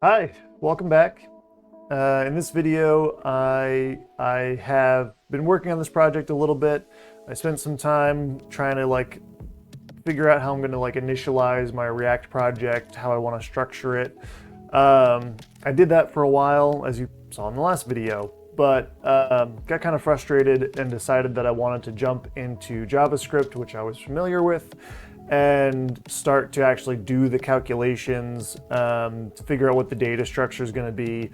Hi, welcome back. In this video, I have been working on this project a little bit. I spent some time trying to figure out how I'm going to initialize my React project, how I want to structure it. I did that for a while, as you saw in the last video, but got kind of frustrated and decided that I wanted to jump into JavaScript, which I was familiar with, and start to actually do the calculations to figure out what the data structure is going to be.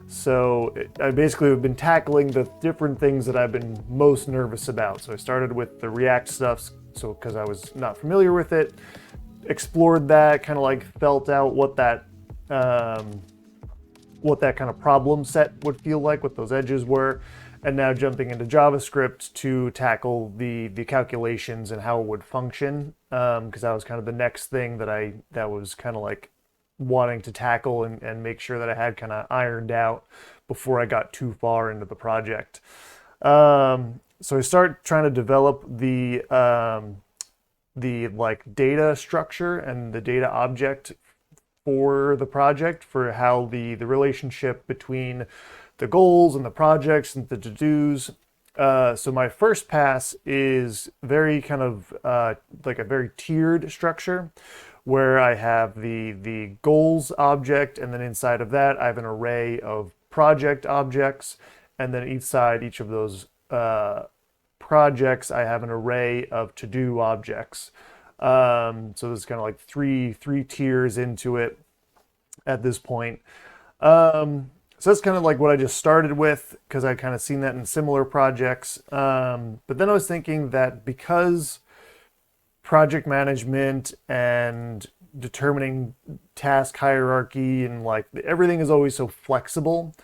So I basically have been tackling the different things that I've been most nervous about. So I started with the React stuff, so because I was not familiar with it, explored that, kind of felt out what that kind of problem set would feel like, what those edges were, and now jumping into JavaScript to tackle the calculations and how it would function, because that was kind of the next thing that was kind of wanting to tackle and make sure that I had kind of ironed out before I got too far into the project. So I start trying to develop the data structure and the data object for the project, for how the relationship between the goals and the projects and the to-dos. So my first pass is very kind of like a very tiered structure, where I have the goals object, and then inside of that I have an array of project objects, and then each of those projects I have an array of to-do objects. So there's kind of like three tiers into it at this point. So that's kind of like what I just started with, because I kind of seen that in similar projects. But then I was thinking that because project management and determining task hierarchy and everything is always so flexible,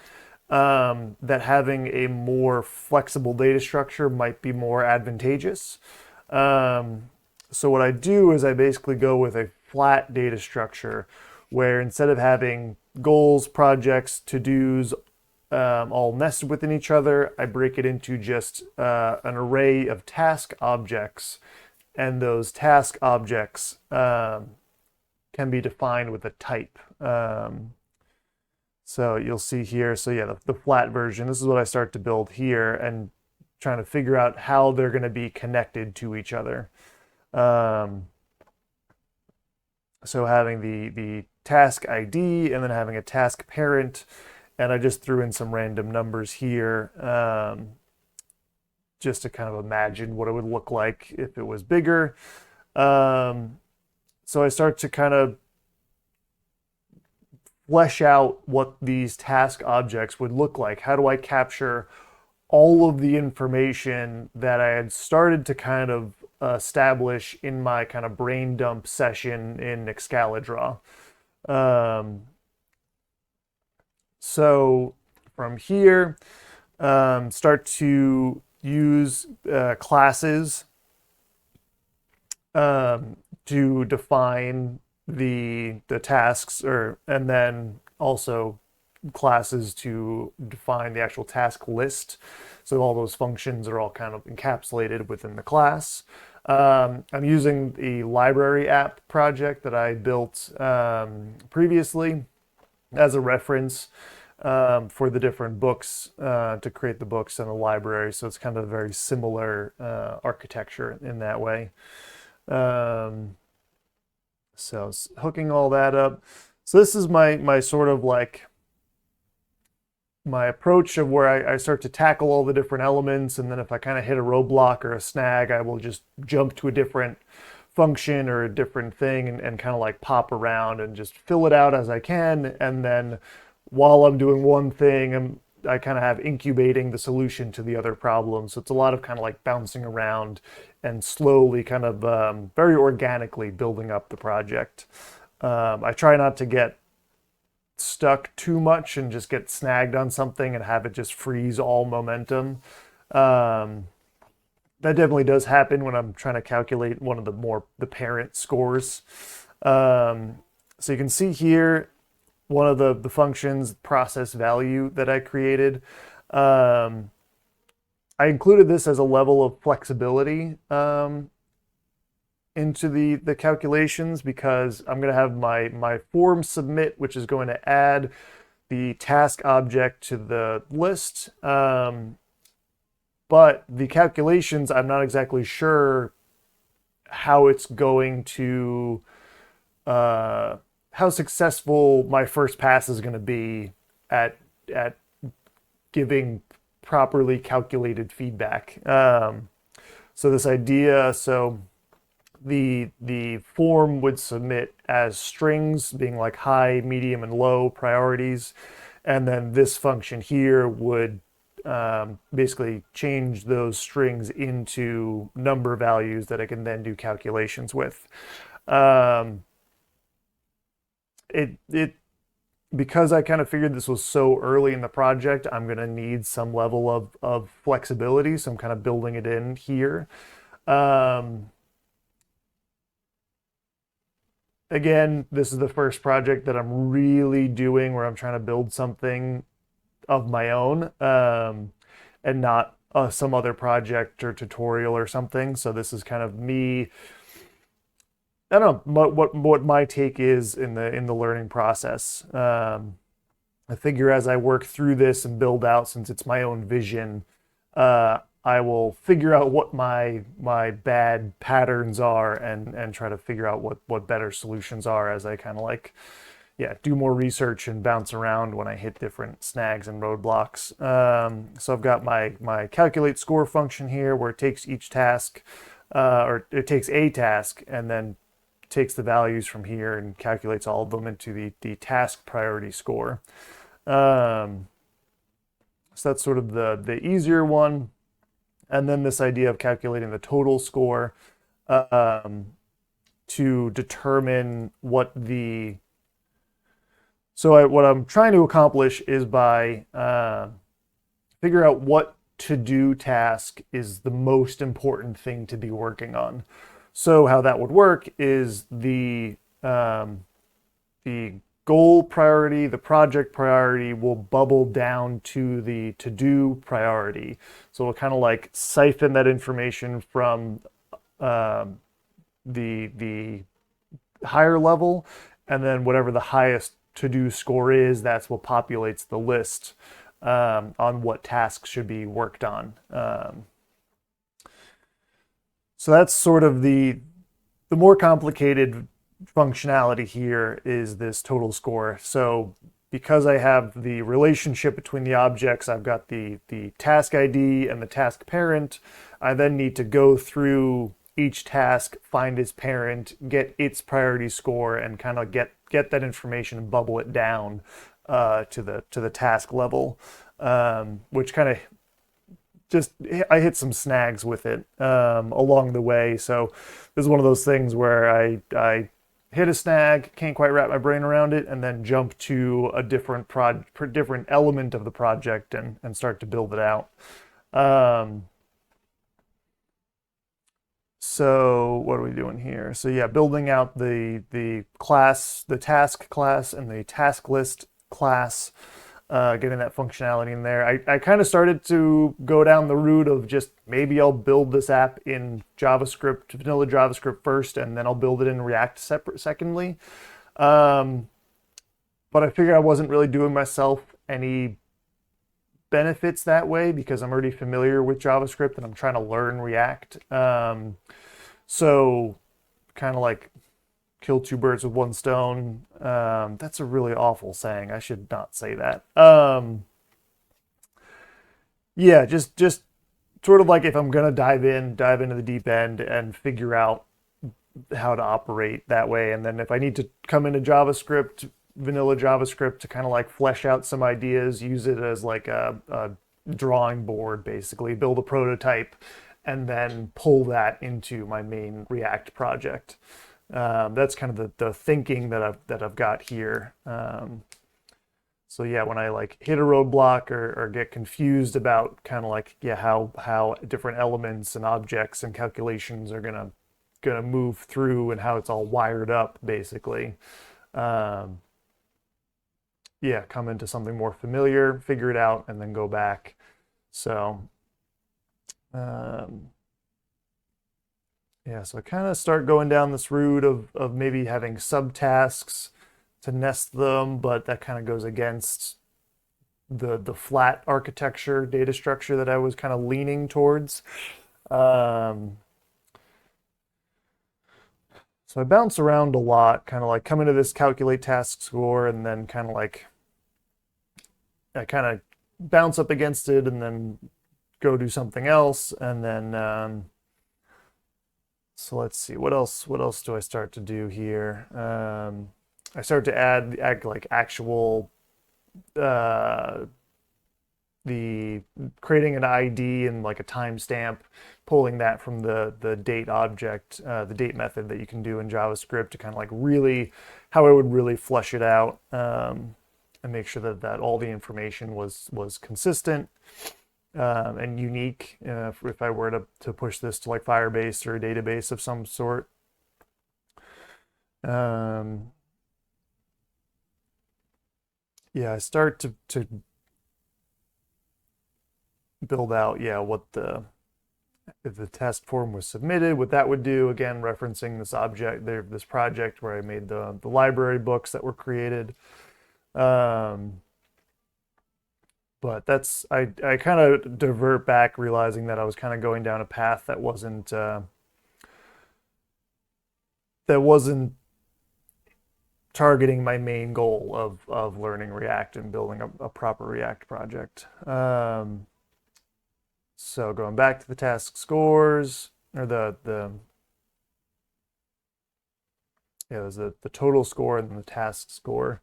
that having a more flexible data structure might be more advantageous. So what I do is I basically go with a flat data structure, where instead of having goals, projects, to-dos all nested within each other, I break it into just an array of task objects, and those task objects can be defined with a type. So you'll see here, so yeah, the flat version, this is what I start to build here, and trying to figure out how they're going to be connected to each other. So having the task ID, and then having a task parent, and I just threw in some random numbers here, just to kind of imagine what it would look like if it was bigger. So I start to kind of flesh out what these task objects would look like. How do I capture all of the information that I had started to kind of establish in my kind of brain dump session in Excalidraw? So from here, start to use classes to define the tasks, and then also classes to define the actual task list. So all those functions are all kind of encapsulated within the class. I'm using the library app project that I built previously as a reference for the different books, to create the books in the library. So it's kind of a very similar architecture in that way. So hooking all that up. So this is my sort of my approach of where I start to tackle all the different elements, and then if I kind of hit a roadblock or a snag, I will just jump to a different function or a different thing, and kind of pop around and just fill it out as I can. And then while I'm doing one thing, I kind of have incubating the solution to the other problem. So it's a lot of kind of bouncing around and slowly kind of very organically building up the project. I try not to get stuck too much and just get snagged on something and have it just freeze all momentum. That definitely does happen when I'm trying to calculate one of the parent scores. So you can see here one of the functions, process value, that I created. I included this as a level of flexibility into the calculations because I'm going to have my form submit, which is going to add the task object to the list. But the calculations, I'm not exactly sure how it's going to, how successful my first pass is going to be at giving properly calculated feedback. So this idea, so the form would submit as strings, being like high, medium, and low priorities, and then this function here would basically change those strings into number values that I can then do calculations with. It because I kind of figured this was so early in the project, I'm going to need some level of flexibility. So I'm kind of building it in here. Again, this is the first project that I'm really doing where I'm trying to build something of my own, and not some other project or tutorial or something. So this is kind of me. I don't know what my take is in the learning process. I figure as I work through this and build out, since it's my own vision, I will figure out what my bad patterns are and try to figure out what better solutions are as I kind of like, yeah, do more research and bounce around when I hit different snags and roadblocks. So I've got my calculate score function here where it takes each task, or it takes a task and then takes the values from here and calculates all of them into the task priority score. So that's sort of the easier one. And then this idea of calculating the total score to determine what the... So what I'm trying to accomplish is by figure out what to-do task is the most important thing to be working on. So how that would work is the goal priority, the project priority will bubble down to the to-do priority. So it'll kind of like siphon that information from the higher level, and then whatever the highest to-do score is, that's what populates the list on what tasks should be worked on. So that's sort of the more complicated functionality here is this total score. So because I have the relationship between the objects, I've got the task ID and the task parent. I then need to go through each task, find its parent, get its priority score, and kind of get that information and bubble it down to the task level, which kind of just, I hit some snags with it along the way. So this is one of those things where I hit a snag, can't quite wrap my brain around it, and then jump to a different element of the project and start to build it out. So what are we doing here? So yeah, building out the class, the task class, and the task list class. Getting that functionality in there. I kind of started to go down the route of just maybe I'll build this app in JavaScript, vanilla JavaScript first, and then I'll build it in React secondly. But I figured I wasn't really doing myself any benefits that way because I'm already familiar with JavaScript and I'm trying to learn React. So kind of like kill two birds with one stone. That's a really awful saying. I should not say that. Yeah, just sort of like if I'm gonna dive into the deep end and figure out how to operate that way, and then if I need to come into JavaScript, vanilla JavaScript, to kind of like flesh out some ideas, use it as like a drawing board, basically build a prototype, and then pull that into my main React project. That's kind of the thinking that I've got here. So yeah, when I like hit a roadblock or get confused about kind of like, yeah, how different elements and objects and calculations are gonna move through and how it's all wired up, basically. Yeah, come into something more familiar, figure it out, and then go back. So Yeah, so I kind of start going down this route of maybe having subtasks to nest them, but that kind of goes against the flat architecture data structure that I was kind of leaning towards. Um, so I bounce around a lot, kind of like come into this calculate task score and then kind of like I kind of bounce up against it and then go do something else. And then, so let's see, what else do I start to do here? I start to add like actual, uh, the creating an ID and like a timestamp, pulling that from the date object, the date method that you can do in JavaScript to kind of like really how I would really flush it out, and make sure that all the information was consistent, and unique. If I were to push this to like Firebase or a database of some sort. Um, yeah, I start to build out, yeah, what the if the test form was submitted, what that would do. Again, referencing this object there, this project where I made the library books that were created. Um, but that's I kind of divert back, realizing that I was kind of going down a path that wasn't targeting my main goal of learning React and building a proper React project. So going back to the task scores, or the yeah, there's the total score and then the task score.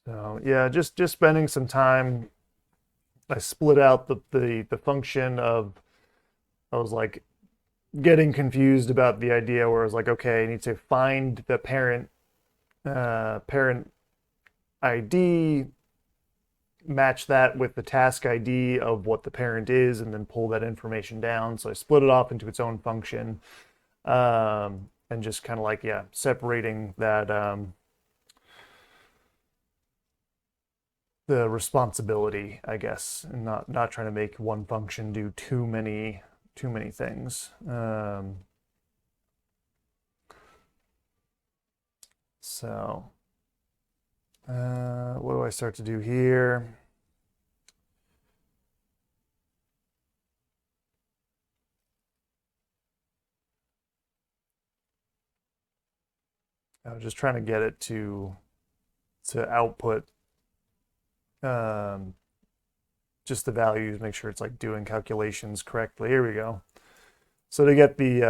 So yeah, just spending some time. I split out the function of, I was like getting confused about the idea where I was like, okay, I need to find the parent ID, match that with the task ID of what the parent is, and then pull that information down. So I split it off into its own function, and just kind of like, yeah, separating that, the responsibility, I guess, and not trying to make one function do too many things. So what do I start to do here? I was just trying to get it to output, um, just the values, make sure it's like doing calculations correctly. Here we go. So to get the,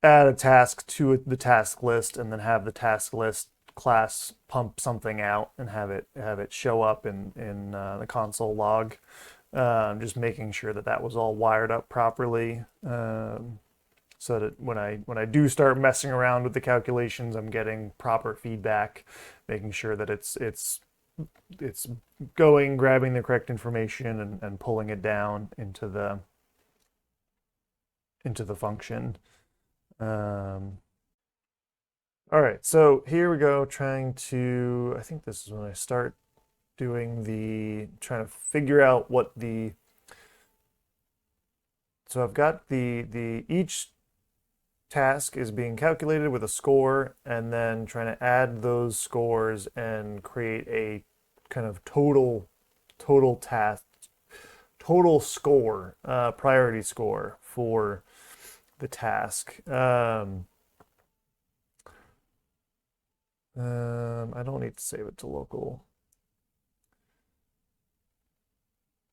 add a task to the task list and then have the task list class pump something out and have it show up in the console log. Just making sure that that was all wired up properly, so that when I do start messing around with the calculations, I'm getting proper feedback, making sure that it's going, grabbing the correct information and pulling it down into the function. All right, so here we go, trying to, I think this is when I start doing trying to figure out what so I've got each task is being calculated with a score, and then trying to add those scores and create a kind of total task, total score, priority score for the task. I don't need to save it to local.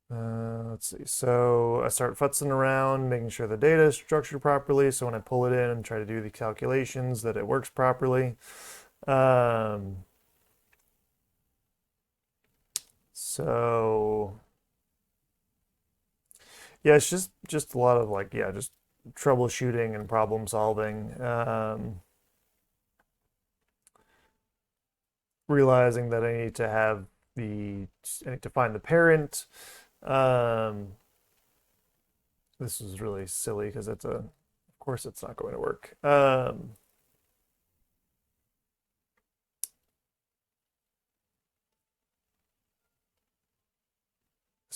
Let's see. So I start futzing around, making sure the data is structured properly. So when I pull it in and try to do the calculations, that it works properly. So yeah, it's just a lot of like, yeah, just troubleshooting and problem solving. Realizing that I need to find the parent. Um, this is really silly because of course it's not going to work.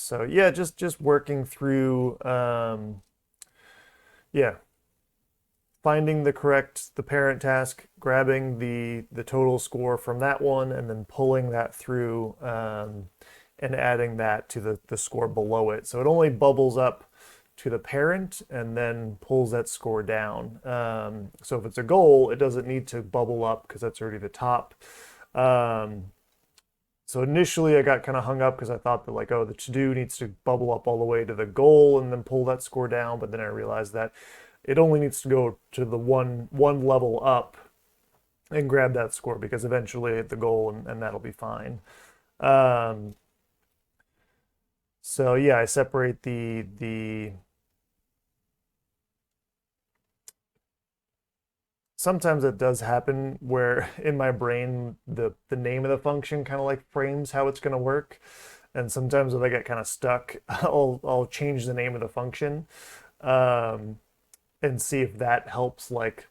So yeah, just working through yeah, finding the parent task, grabbing the total score from that one, and then pulling that through and adding that to the score below it. So it only bubbles up to the parent and then pulls that score down. So if it's a goal, it doesn't need to bubble up because that's already the top. So initially I got kind of hung up because I thought that like, oh, the to-do needs to bubble up all the way to the goal and then pull that score down. But then I realized that it only needs to go to the one level up and grab that score because eventually I hit the goal and that'll be fine. So yeah, I separate the sometimes it does happen where in my brain the name of the function kind of like frames how it's going to work, and sometimes if I get kind of stuck, I'll change the name of the function um, and see if that helps like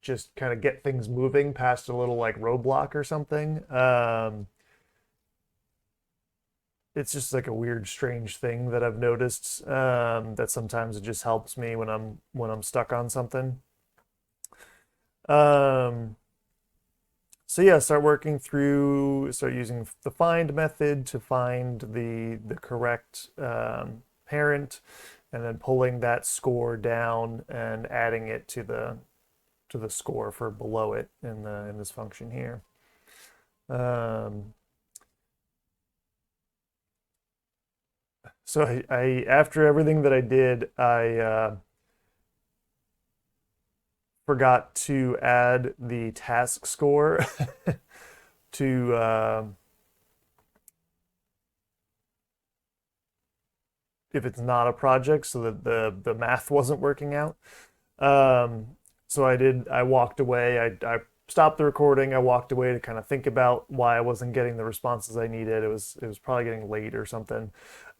just kind of get things moving past a little like roadblock or something. It's just like a weird, strange thing that I've noticed that sometimes it just helps me when I'm stuck on something. Um, so yeah, start using the find method to find the correct parent, and then pulling that score down and adding it to the score for below it in this function here. So I after everything that I did, I forgot to add the task score to if it's not a project, so that the math wasn't working out. So I walked away. I stopped the recording. I walked away to kind of think about why I wasn't getting the responses I needed. It was probably getting late or something.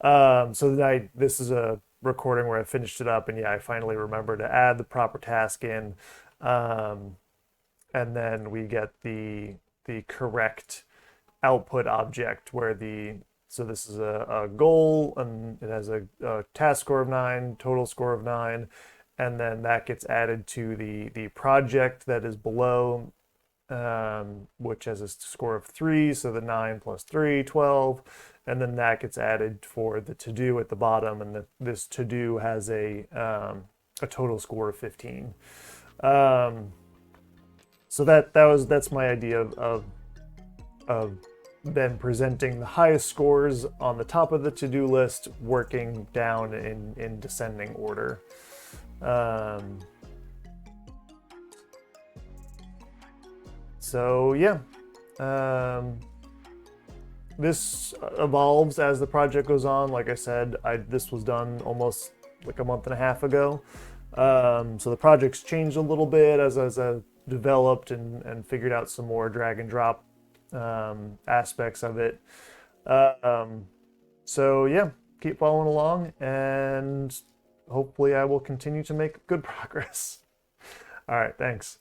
So then this is a recording where I finished it up, and yeah, I finally remember to add the proper task in, um, and then we get the correct output object where so this is a goal and it has a task score of 9, total score of 9, and then that gets added to the project that is below, which has a score of 3, so the 9 plus 3, 12, and then that gets added for the to-do at the bottom, and this to-do has a total score of 15. So that's my idea of then presenting the highest scores on the top of the to-do list, working down in descending order. So yeah, this evolves as the project goes on. Like I said, this was done almost like a month and a half ago. So the project's changed a little bit as I developed and figured out some more drag and drop aspects of it. So yeah, keep following along, and hopefully I will continue to make good progress. All right, thanks.